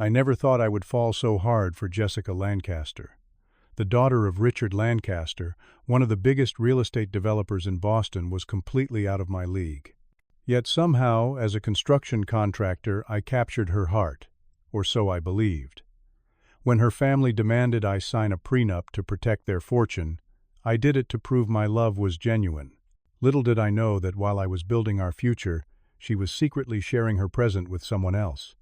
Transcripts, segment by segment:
I never thought I would fall so hard for Jessica Lancaster. The daughter of Richard Lancaster, one of the biggest real estate developers in Boston, was completely out of my league. Yet somehow, as a construction contractor, I captured her heart, or so I believed. When her family demanded I sign a prenup to protect their fortune, I did it to prove my love was genuine. Little did I know that while I was building our future, she was secretly sharing her present with someone else.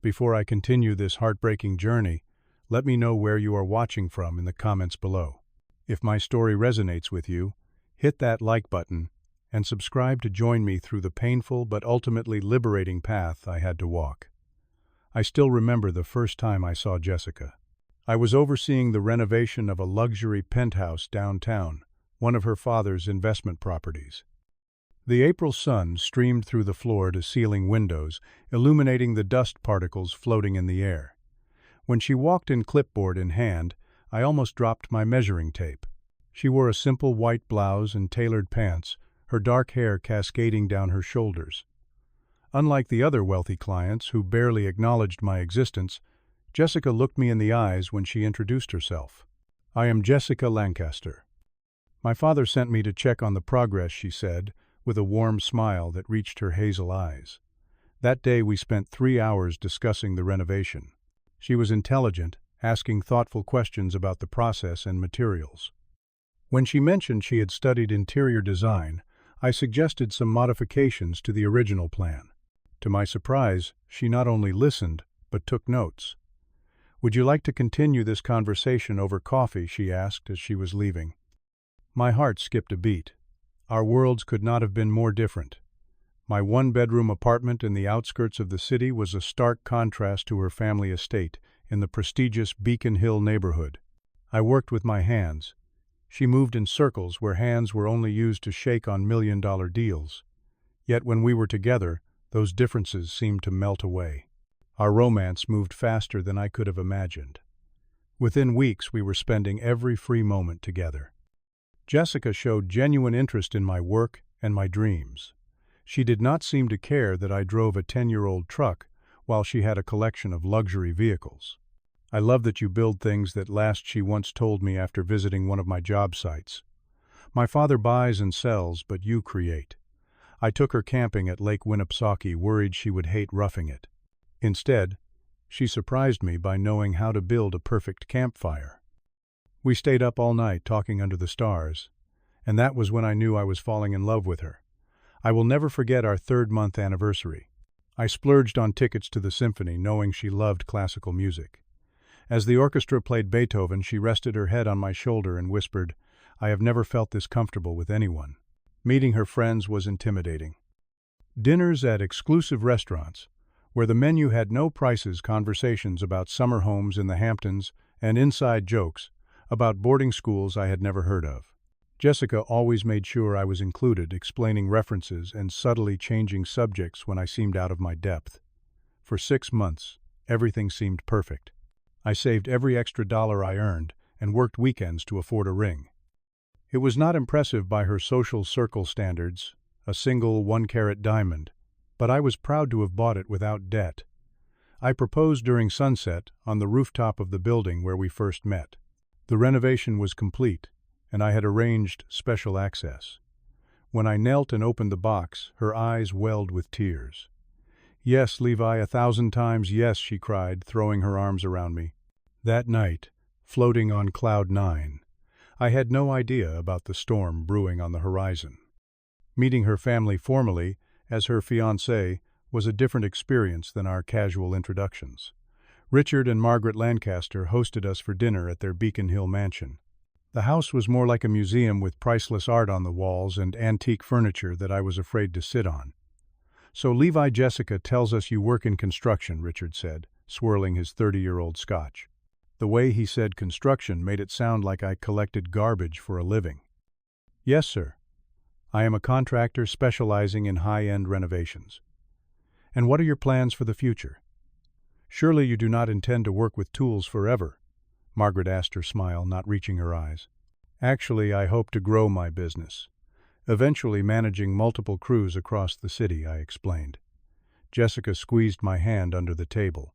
Before I continue this heartbreaking journey, let me know where you are watching from in the comments below. If my story resonates with you, hit that like button and subscribe to join me through the painful but ultimately liberating path I had to walk. I still remember the first time I saw Jessica. I was overseeing the renovation of a luxury penthouse downtown, one of her father's investment properties. The April sun streamed through the floor-to-ceiling windows, illuminating the dust particles floating in the air. When she walked in clipboard in hand, I almost dropped my measuring tape. She wore a simple white blouse and tailored pants, her dark hair cascading down her shoulders. Unlike the other wealthy clients who barely acknowledged my existence, Jessica looked me in the eyes when she introduced herself. "I am Jessica Lancaster. My father sent me to check on the progress," she said, with a warm smile that reached her hazel eyes. That day we spent 3 hours discussing the renovation. She was intelligent, asking thoughtful questions about the process and materials. When she mentioned she had studied interior design, I suggested some modifications to the original plan. To my surprise, she not only listened, but took notes. "Would you like to continue this conversation over coffee?" she asked as she was leaving. My heart skipped a beat. Our worlds could not have been more different. My one-bedroom apartment in the outskirts of the city was a stark contrast to her family estate in the prestigious Beacon Hill neighborhood. I worked with my hands. She moved in circles where hands were only used to shake on million-dollar deals. Yet when we were together, those differences seemed to melt away. Our romance moved faster than I could have imagined. Within weeks, we were spending every free moment together. Jessica showed genuine interest in my work and my dreams. She did not seem to care that I drove a 10-year-old truck while she had a collection of luxury vehicles. "I love that you build things that last," she once told me after visiting one of my job sites. "My father buys and sells, but you create." I took her camping at Lake Winnipesaukee, worried she would hate roughing it. Instead, she surprised me by knowing how to build a perfect campfire. We stayed up all night talking under the stars, and that was when I knew I was falling in love with her. I will never forget our 3rd-month anniversary. I splurged on tickets to the symphony, knowing she loved classical music. As the orchestra played Beethoven, she rested her head on my shoulder and whispered, "I have never felt this comfortable with anyone." Meeting her friends was intimidating. Dinners at exclusive restaurants, where the menu had no prices, conversations about summer homes in the Hamptons, and inside jokes about boarding schools I had never heard of. Jessica always made sure I was included, explaining references and subtly changing subjects when I seemed out of my depth. For 6 months, everything seemed perfect. I saved every extra dollar I earned and worked weekends to afford a ring. It was not impressive by her social circle standards, a single 1-carat diamond, but I was proud to have bought it without debt. I proposed during sunset on the rooftop of the building where we first met. The renovation was complete, and I had arranged special access. When I knelt and opened the box, her eyes welled with tears. "Yes, Levi, 1,000 times yes," she cried, throwing her arms around me. That night, floating on cloud 9, I had no idea about the storm brewing on the horizon. Meeting her family formally, as her fiancé, was a different experience than our casual introductions. Richard and Margaret Lancaster hosted us for dinner at their Beacon Hill mansion. The house was more like a museum with priceless art on the walls and antique furniture that I was afraid to sit on. "So Levi, Jessica tells us you work in construction," Richard said, swirling his 30-year-old scotch. The way he said construction made it sound like I collected garbage for a living. "Yes, sir. I am a contractor specializing in high-end renovations." "And what are your plans for the future?" "Surely you do not intend to work with tools forever?" Margaret asked, her smile not reaching her eyes. "Actually, I hope to grow my business, eventually managing multiple crews across the city," I explained. Jessica squeezed my hand under the table.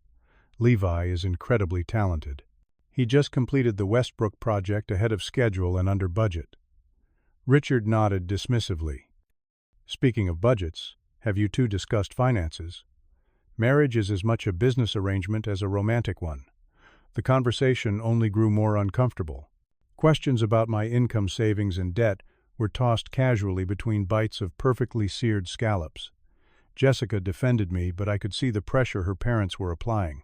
Levi is incredibly talented. He just completed the Westbrook project ahead of schedule and under budget. Richard nodded dismissively. Speaking of budgets, have you two discussed finances? Marriage is as much a business arrangement as a romantic one. The conversation only grew more uncomfortable. Questions about my income, savings, and debt were tossed casually between bites of perfectly seared scallops. Jessica defended me, but I could see the pressure her parents were applying.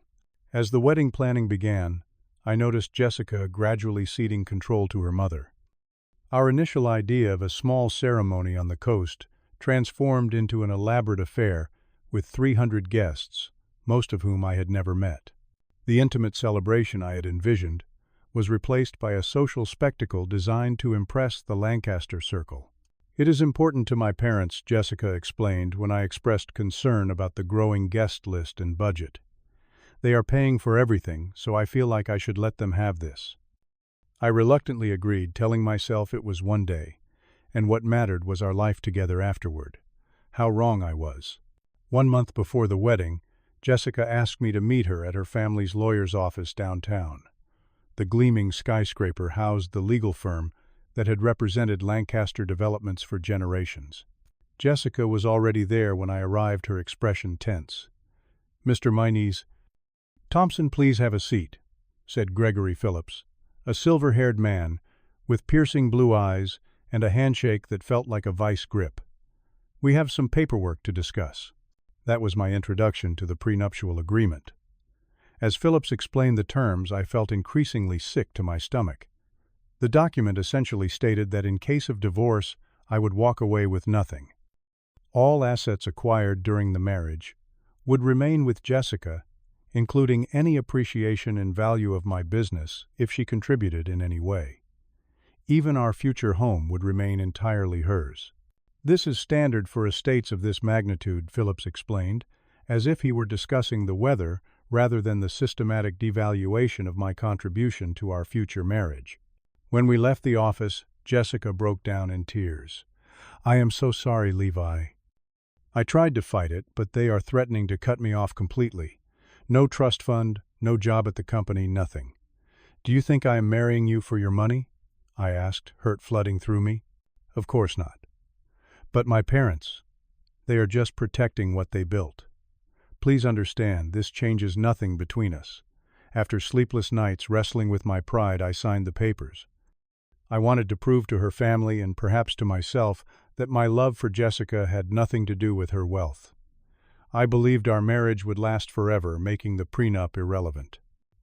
As the wedding planning began, I noticed Jessica gradually ceding control to her mother. Our initial idea of a small ceremony on the coast transformed into an elaborate affair with 300 guests, most of whom I had never met. The intimate celebration I had envisioned was replaced by a social spectacle designed to impress the Lancaster circle. "It is important to my parents," Jessica explained when I expressed concern about the growing guest list and budget. "They are paying for everything, so I feel like I should let them have this." I reluctantly agreed, telling myself it was one day, and what mattered was our life together afterward. How wrong I was. 1 month before the wedding, Jessica asked me to meet her at her family's lawyer's office downtown. The gleaming skyscraper housed the legal firm that had represented Lancaster developments for generations. Jessica was already there when I arrived, her expression tense. "Mr. Miney's—" "Thompson, please have a seat," said Gregory Phillips, a silver-haired man with piercing blue eyes and a handshake that felt like a vice grip. "We have some paperwork to discuss." That was my introduction to the prenuptial agreement. As Phillips explained the terms, I felt increasingly sick to my stomach. The document essentially stated that in case of divorce, I would walk away with nothing. All assets acquired during the marriage would remain with Jessica, including any appreciation in value of my business if she contributed in any way. Even our future home would remain entirely hers. "This is standard for estates of this magnitude," Phillips explained, as if he were discussing the weather rather than the systematic devaluation of my contribution to our future marriage. When we left the office, Jessica broke down in tears. "I am so sorry, Levi. I tried to fight it, but they are threatening to cut me off completely. No trust fund, no job at the company, nothing." "Do you think I am marrying you for your money?" I asked, hurt flooding through me. "Of course not. But my parents, they are just protecting what they built. Please understand, this changes nothing between us. After sleepless nights wrestling with my pride, I signed the papers. I wanted to prove to her family and perhaps to myself that my love for Jessica had nothing to do with her wealth. I believed our marriage would last forever, making the prenup irrelevant.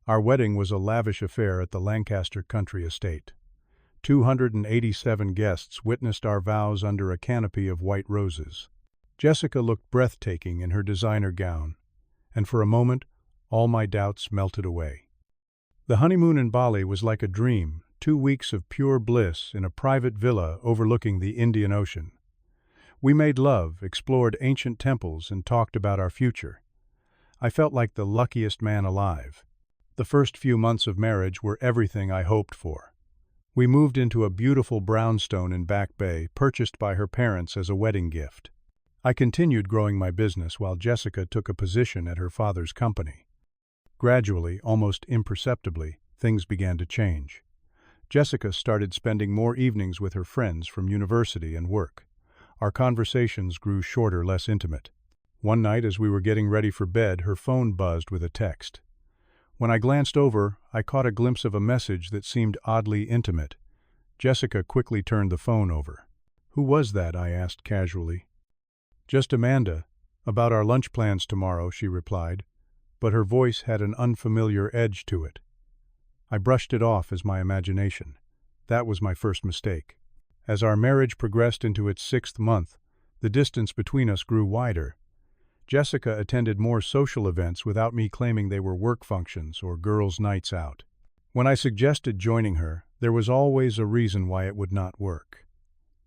Our wedding was a lavish affair at the Lancaster country estate. 287 guests witnessed our vows under a canopy of white roses. Jessica looked breathtaking in her designer gown, and for a moment, all my doubts melted away. The honeymoon in Bali was like a dream, 2 weeks of pure bliss in a private villa overlooking the Indian Ocean. We made love, explored ancient temples, and talked about our future. I felt like the luckiest man alive. The first few months of marriage were everything I hoped for. We moved into a beautiful brownstone in Back Bay, purchased by her parents as a wedding gift. I continued growing my business while Jessica took a position at her father's company. Gradually, almost imperceptibly, things began to change. Jessica started spending more evenings with her friends from university and work. Our conversations grew shorter, less intimate. One night, as we were getting ready for bed, her phone buzzed with a text. When I glanced over, I caught a glimpse of a message that seemed oddly intimate. Jessica quickly turned the phone over. "Who was that?" I asked casually. "Just Amanda. About our lunch plans tomorrow," she replied, but her voice had an unfamiliar edge to it. I brushed it off as my imagination. That was my first mistake. As our marriage progressed into its 6th month, the distance between us grew wider. Jessica attended more social events without me claiming they were work functions or girls' nights out. When I suggested joining her, there was always a reason why it would not work.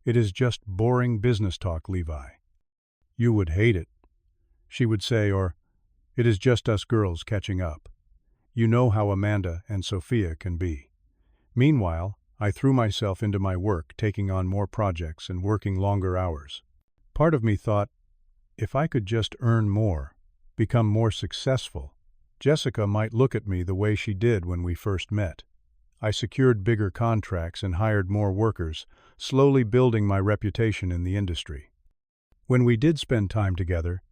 "It is just boring business talk, Levi. You would hate it," she would say, or, "It is just us girls catching up. You know how Amanda and Sophia can be." Meanwhile, I threw myself into my work, taking on more projects and working longer hours. Part of me thought, if I could just earn more, become more successful, Jessica might look at me the way she did when we first met. I secured bigger contracts and hired more workers, slowly building my reputation in the industry. When we did spend time together,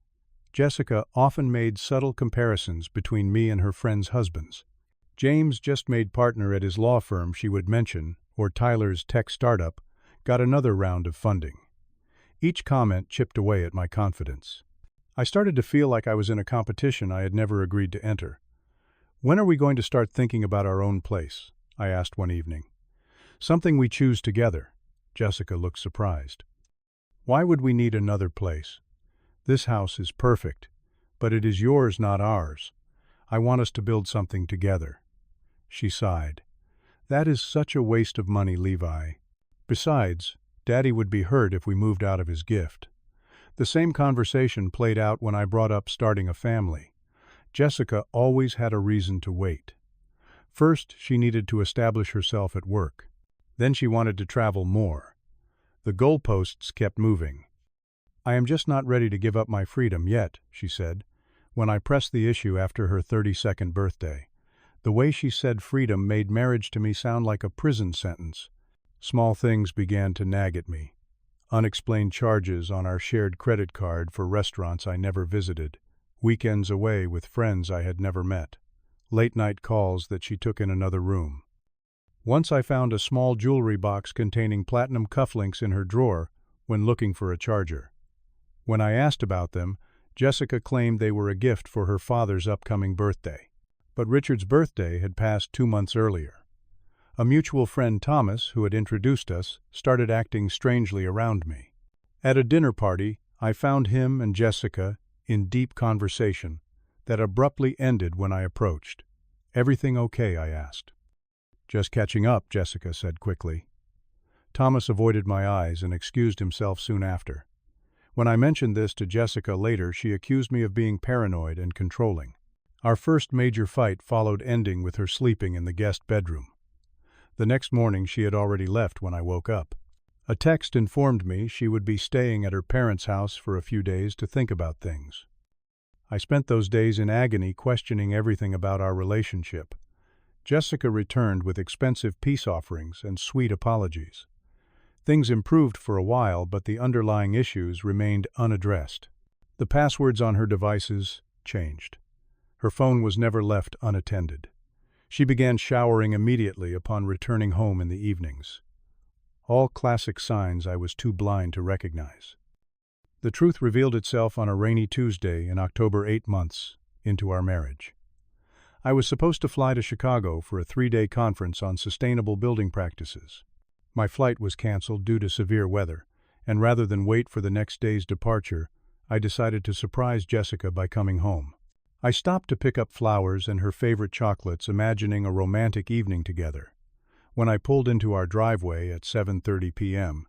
Jessica often made subtle comparisons between me and her friends' husbands. James, just made partner at his law firm, she would mention, or Tyler's tech startup, got another round of funding. Each comment chipped away at my confidence. I started to feel like I was in a competition I had never agreed to enter. "When are we going to start thinking about our own place?" I asked one evening. "Something we choose together." Jessica looked surprised. "Why would we need another place? This house is perfect, but it is yours, not ours. I want us to build something together." She sighed. "That is such a waste of money, Levi. Besides, Daddy would be hurt if we moved out of his gift." The same conversation played out when I brought up starting a family. Jessica always had a reason to wait. First, she needed to establish herself at work. Then she wanted to travel more. The goalposts kept moving. "I am just not ready to give up my freedom yet," she said, when I pressed the issue after her 32nd birthday. The way she said freedom made marriage to me sound like a prison sentence. Small things began to nag at me. Unexplained charges on our shared credit card for restaurants I never visited, weekends away with friends I had never met, late-night calls that she took in another room. Once I found a small jewelry box containing platinum cufflinks in her drawer when looking for a charger. When I asked about them, Jessica claimed they were a gift for her father's upcoming birthday. But Richard's birthday had passed 2 months earlier. A mutual friend, Thomas, who had introduced us, started acting strangely around me. At a dinner party, I found him and Jessica in deep conversation that abruptly ended when I approached. "Everything okay?" I asked. "Just catching up," Jessica said quickly. Thomas avoided my eyes and excused himself soon after. When I mentioned this to Jessica later, she accused me of being paranoid and controlling. Our first major fight followed, ending with her sleeping in the guest bedroom. The next morning she had already left when I woke up. A text informed me she would be staying at her parents' house for a few days to think about things. I spent those days in agony, questioning everything about our relationship. Jessica returned with expensive peace offerings and sweet apologies. Things improved for a while, but the underlying issues remained unaddressed. The passwords on her devices changed. Her phone was never left unattended. She began showering immediately upon returning home in the evenings. All classic signs I was too blind to recognize. The truth revealed itself on a rainy Tuesday in October, 8 months into our marriage. I was supposed to fly to Chicago for a 3-day conference on sustainable building practices. My flight was canceled due to severe weather, and rather than wait for the next day's departure, I decided to surprise Jessica by coming home. I stopped to pick up flowers and her favorite chocolates, imagining a romantic evening together. When I pulled into our driveway at 7:30 p.m.,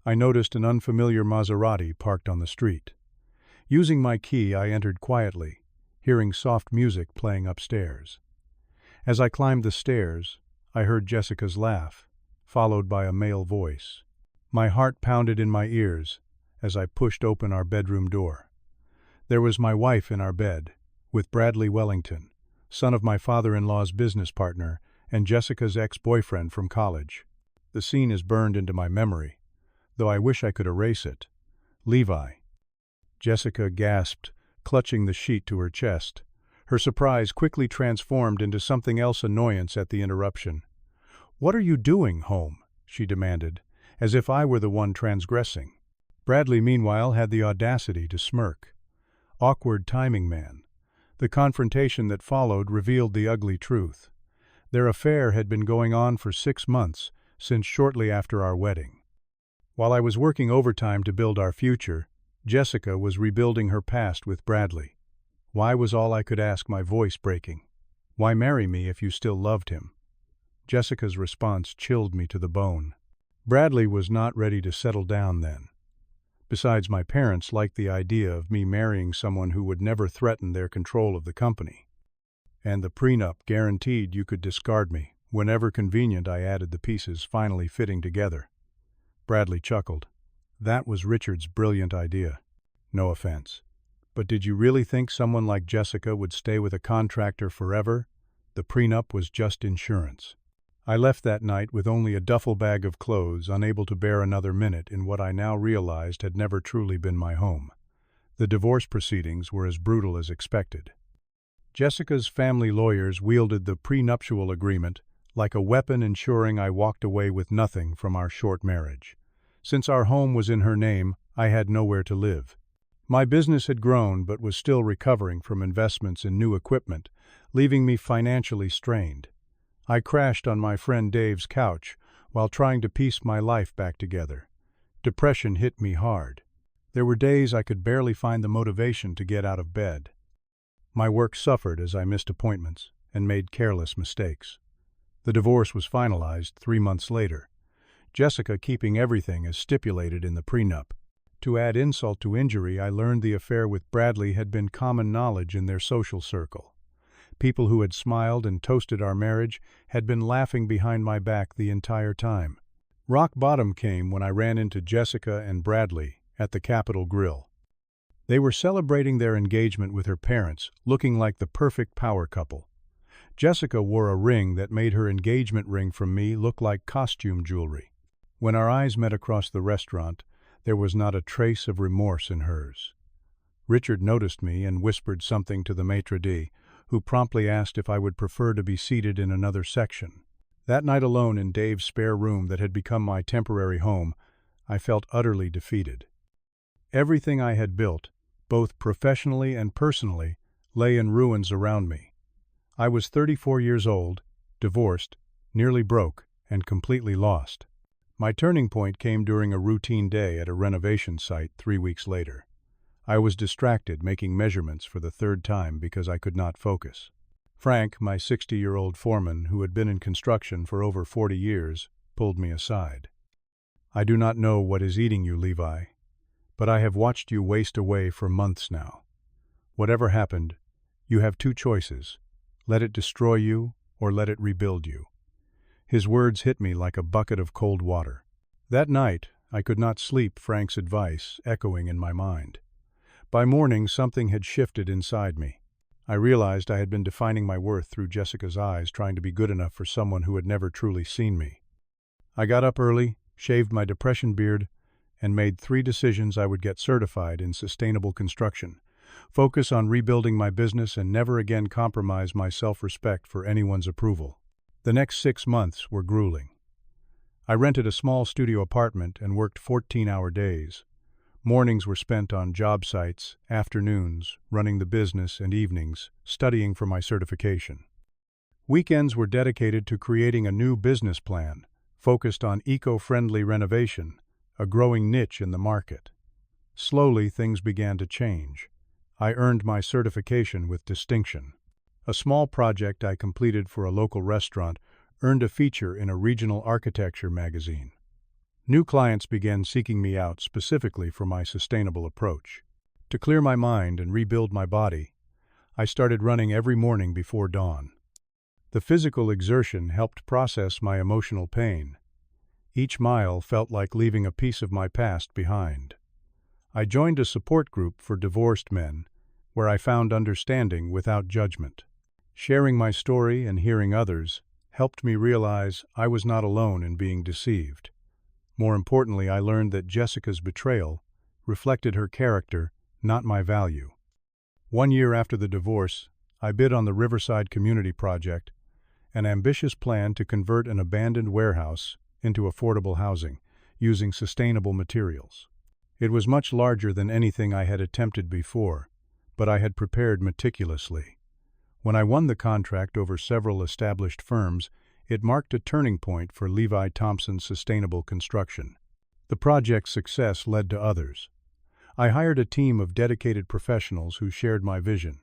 I noticed an unfamiliar Maserati parked on the street. Using my key, I entered quietly, hearing soft music playing upstairs. As I climbed the stairs, I heard Jessica's laugh, followed by a male voice. My heart pounded in my ears as I pushed open our bedroom door. There was my wife in our bed, with Bradley Wellington, son of my father-in-law's business partner and Jessica's ex-boyfriend from college. The scene is burned into my memory, though I wish I could erase it. "Levi." Jessica gasped, clutching the sheet to her chest. Her surprise quickly transformed into something else, annoyance at the interruption. "What are you doing home?" she demanded, as if I were the one transgressing. Bradley, meanwhile, had the audacity to smirk. Awkward timing, man. The confrontation that followed revealed the ugly truth. Their affair had been going on for 6 months, since shortly after our wedding. While I was working overtime to build our future, Jessica was rebuilding her past with Bradley. Why was all I could ask, my voice breaking. "Why marry me if you still loved him?" Jessica's response chilled me to the bone. Bradley was not ready to settle down then. Besides, my parents liked the idea of me marrying someone who would never threaten their control of the company. And the prenup guaranteed you could discard me whenever convenient. I added the pieces, finally fitting together. Bradley chuckled. That was Richard's brilliant idea. No offense. But did you really think someone like Jessica would stay with a contractor forever? The prenup was just insurance. I left that night with only a duffel bag of clothes, unable to bear another minute in what I now realized had never truly been my home. The divorce proceedings were as brutal as expected. Jessica's family lawyers wielded the prenuptial agreement like a weapon, ensuring I walked away with nothing from our short marriage. Since our home was in her name, I had nowhere to live. My business had grown but was still recovering from investments in new equipment, leaving me financially strained. I crashed on my friend Dave's couch while trying to piece my life back together. Depression hit me hard. There were days I could barely find the motivation to get out of bed. My work suffered as I missed appointments and made careless mistakes. The divorce was finalized 3 months later, Jessica keeping everything as stipulated in the prenup. To add insult to injury, I learned the affair with Bradley had been common knowledge in their social circle. People who had smiled and toasted our marriage had been laughing behind my back the entire time. Rock bottom came when I ran into Jessica and Bradley at the Capitol Grill. They were celebrating their engagement with her parents, looking like the perfect power couple. Jessica wore a ring that made her engagement ring from me look like costume jewelry. When our eyes met across the restaurant, there was not a trace of remorse in hers. Richard noticed me and whispered something to the maitre d', who promptly asked if I would prefer to be seated in another section. That night alone in Dave's spare room that had become my temporary home, I felt utterly defeated. Everything I had built, both professionally and personally, lay in ruins around me. I was 34 years old, divorced, nearly broke, and completely lost. My turning point came during a routine day at a renovation site 3 weeks later. I was distracted making measurements for the third time because I could not focus. Frank, my 60-year-old foreman who had been in construction for over 40 years, pulled me aside. "I do not know what is eating you, Levi, but I have watched you waste away for months now. Whatever happened, you have 2 choices. Let it destroy you or let it rebuild you." His words hit me like a bucket of cold water. That night, I could not sleep, Frank's advice echoing in my mind. By morning, something had shifted inside me. I realized I had been defining my worth through Jessica's eyes, trying to be good enough for someone who had never truly seen me. I got up early, shaved my depression beard, and made 3 decisions I would get certified in sustainable construction, focus on rebuilding my business, and never again compromise my self-respect for anyone's approval. The next 6 months were grueling. I rented a small studio apartment and worked 14-hour days. Mornings were spent on job sites, afternoons, running the business, and evenings, studying for my certification. Weekends were dedicated to creating a new business plan, focused on eco-friendly renovation, a growing niche in the market. Slowly, things began to change. I earned my certification with distinction. A small project I completed for a local restaurant earned a feature in a regional architecture magazine. New clients began seeking me out specifically for my sustainable approach. To clear my mind and rebuild my body, I started running every morning before dawn. The physical exertion helped process my emotional pain. Each mile felt like leaving a piece of my past behind. I joined a support group for divorced men, where I found understanding without judgment. Sharing my story and hearing others helped me realize I was not alone in being deceived. More importantly, I learned that Jessica's betrayal reflected her character, not my value. 1 year after the divorce, I bid on the Riverside Community Project, an ambitious plan to convert an abandoned warehouse into affordable housing, using sustainable materials. It was much larger than anything I had attempted before, but I had prepared meticulously. When I won the contract over several established firms, it marked a turning point for Levi Thompson's sustainable construction. The project's success led to others. I hired a team of dedicated professionals who shared my vision.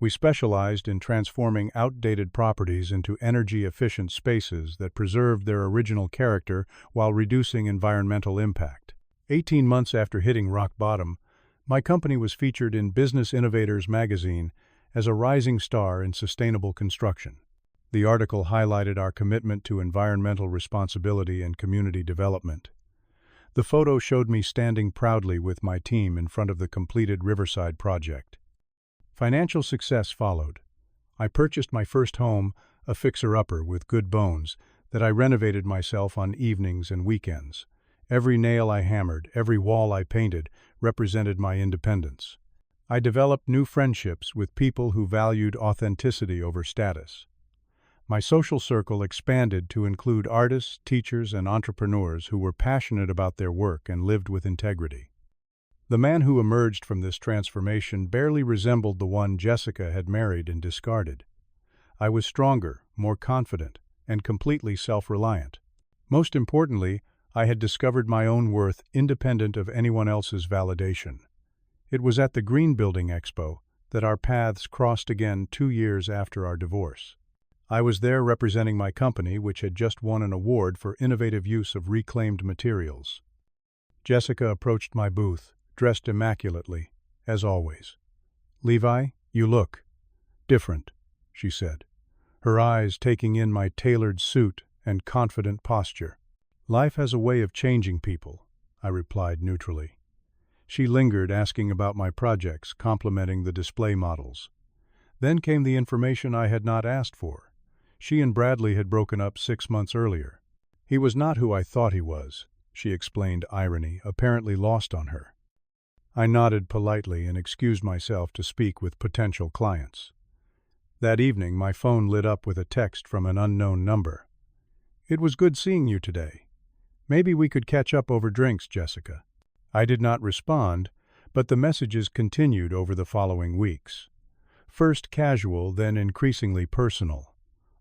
We specialized in transforming outdated properties into energy-efficient spaces that preserved their original character while reducing environmental impact. 18 months after hitting rock bottom, my company was featured in Business Innovators magazine as a rising star in sustainable construction. The article highlighted our commitment to environmental responsibility and community development. The photo showed me standing proudly with my team in front of the completed Riverside project. Financial success followed. I purchased my first home, a fixer-upper with good bones, that I renovated myself on evenings and weekends. Every nail I hammered, every wall I painted, represented my independence. I developed new friendships with people who valued authenticity over status. My social circle expanded to include artists, teachers, and entrepreneurs who were passionate about their work and lived with integrity. The man who emerged from this transformation barely resembled the one Jessica had married and discarded. I was stronger, more confident, and completely self-reliant. Most importantly, I had discovered my own worth independent of anyone else's validation. It was at the Green Building Expo that our paths crossed again 2 years after our divorce. I was there representing my company, which had just won an award for innovative use of reclaimed materials. Jessica approached my booth, dressed immaculately, as always. "Levi, you look different," she said, her eyes taking in my tailored suit and confident posture. "Life has a way of changing people," I replied neutrally. She lingered, asking about my projects, complimenting the display models. Then came the information I had not asked for. She and Bradley had broken up 6 months earlier. "He was not who I thought he was," she explained, irony apparently lost on her. I nodded politely and excused myself to speak with potential clients. That evening, my phone lit up with a text from an unknown number. "It was good seeing you today. Maybe we could catch up over drinks, Jessica." I did not respond, but the messages continued over the following weeks. First casual, then increasingly personal.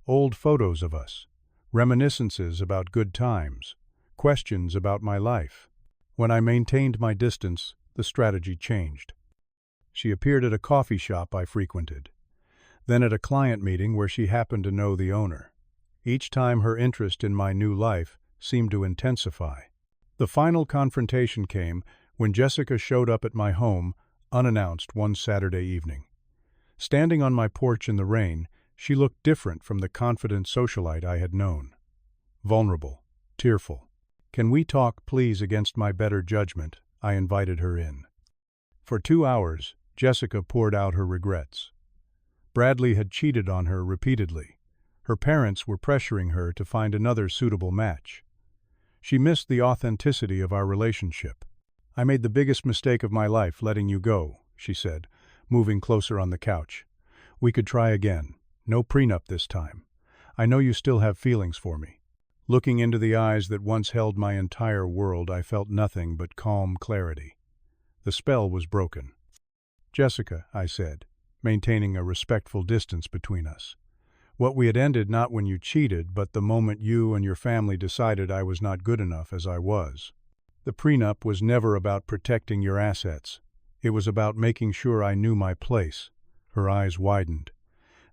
Old photos of us, reminiscences about good times, questions about my life. When I maintained my distance, the strategy changed. She appeared at a coffee shop I frequented, then at a client meeting where she happened to know the owner. Each time her interest in my new life seemed to intensify. The final confrontation came when Jessica showed up at my home, unannounced, one Saturday evening. Standing on my porch in the rain, she looked different from the confident socialite I had known. Vulnerable, tearful. "Can we talk, please?" Against my better judgment, I invited her in. For 2 hours, Jessica poured out her regrets. Bradley had cheated on her repeatedly. Her parents were pressuring her to find another suitable match. She missed the authenticity of our relationship. "I made the biggest mistake of my life letting you go," she said, moving closer on the couch. "We could try again. No prenup this time. I know you still have feelings for me." Looking into the eyes that once held my entire world, I felt nothing but calm clarity. The spell was broken. "Jessica," I said, maintaining a respectful distance between us. "What we had ended not when you cheated, but the moment you and your family decided I was not good enough as I was. The prenup was never about protecting your assets. It was about making sure I knew my place." Her eyes widened.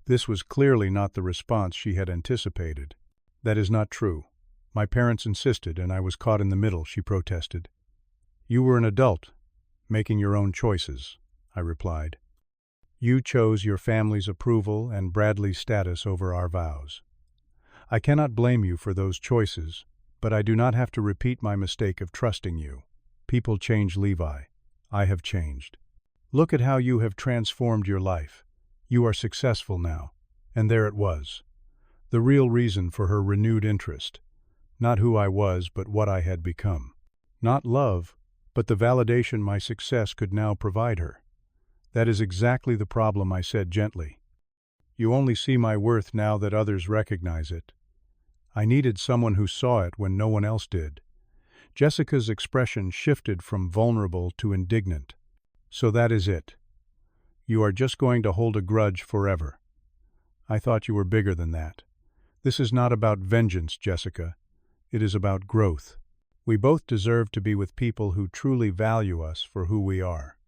This was clearly not the response she had anticipated. "That is not true. My parents insisted, and I was caught in the middle," she protested. "You were an adult, making your own choices," I replied. "You chose your family's approval and Bradley's status over our vows. I cannot blame you for those choices, but I do not have to repeat my mistake of trusting you. People change, Levi. I have changed. Look at how you have transformed your life. You are successful now." And there it was. The real reason for her renewed interest. Not who I was, but what I had become. Not love, but the validation my success could now provide her. "That is exactly the problem," I said gently. "You only see my worth now that others recognize it. I needed someone who saw it when no one else did." Jessica's expression shifted from vulnerable to indignant. "So that is it. You are just going to hold a grudge forever. I thought you were bigger than that. This is not about vengeance, Jessica. It is about growth. We both deserve to be with people who truly value us for who we are."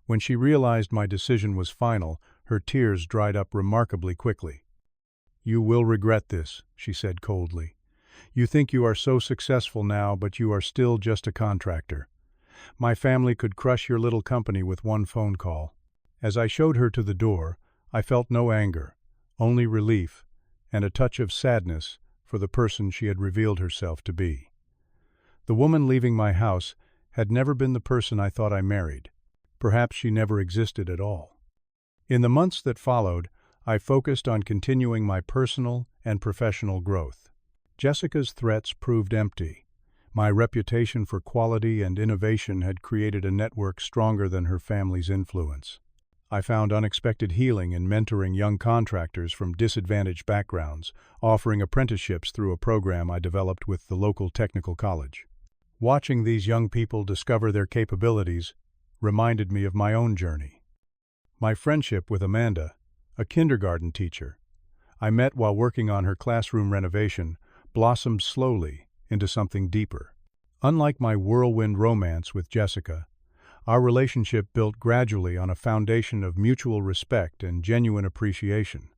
When she realized my decision was final, her tears dried up remarkably quickly. "You will regret this," she said coldly. "You think you are so successful now, but you are still just a contractor. My family could crush your little company with one phone call." As I showed her to the door, I felt no anger, only relief, and a touch of sadness for the person she had revealed herself to be. The woman leaving my house had never been the person I thought I married. Perhaps she never existed at all. In the months that followed, I focused on continuing my personal and professional growth. Jessica's threats proved empty. My reputation for quality and innovation had created a network stronger than her family's influence. I found unexpected healing in mentoring young contractors from disadvantaged backgrounds, offering apprenticeships through a program I developed with the local technical college. Watching these young people discover their capabilities reminded me of my own journey. My friendship with Amanda, a kindergarten teacher I met while working on her classroom renovation, blossomed slowly into something deeper. Unlike my whirlwind romance with Jessica, our relationship built gradually on a foundation of mutual respect and genuine appreciation.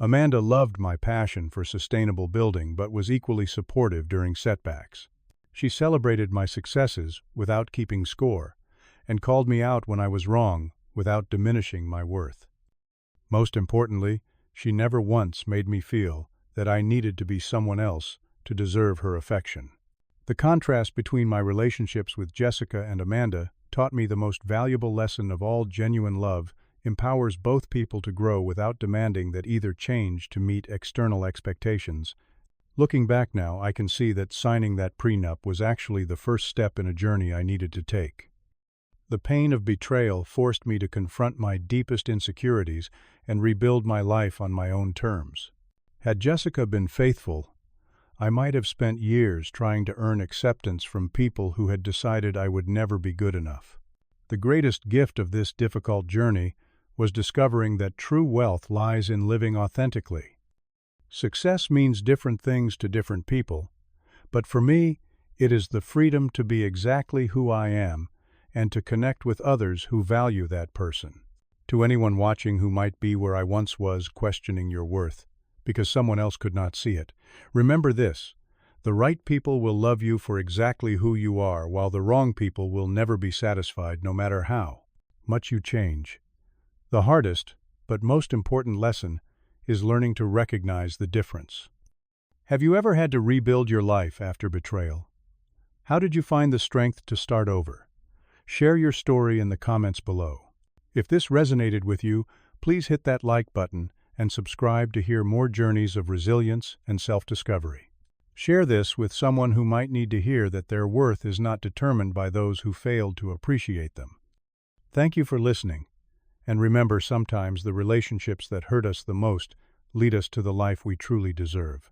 Amanda loved my passion for sustainable building but was equally supportive during setbacks. She celebrated my successes without keeping score, and called me out when I was wrong without diminishing my worth. Most importantly, she never once made me feel that I needed to be someone else to deserve her affection. The contrast between my relationships with Jessica and Amanda taught me the most valuable lesson of all: genuine love empowers both people to grow without demanding that either change to meet external expectations. Looking back now, I can see that signing that prenup was actually the first step in a journey I needed to take. The pain of betrayal forced me to confront my deepest insecurities and rebuild my life on my own terms. Had Jessica been faithful, I might have spent years trying to earn acceptance from people who had decided I would never be good enough. The greatest gift of this difficult journey was discovering that true wealth lies in living authentically. Success means different things to different people, but for me, it is the freedom to be exactly who I am and to connect with others who value that person. To anyone watching who might be where I once was, questioning your worth because someone else could not see it, remember this: the right people will love you for exactly who you are, while the wrong people will never be satisfied no matter how much you change. The hardest, but most important lesson is learning to recognize the difference. Have you ever had to rebuild your life after betrayal? How did you find the strength to start over? Share your story in the comments below. If this resonated with you, please hit that like button and subscribe to hear more journeys of resilience and self-discovery. Share this with someone who might need to hear that their worth is not determined by those who failed to appreciate them. Thank you for listening, and remember, sometimes the relationships that hurt us the most lead us to the life we truly deserve.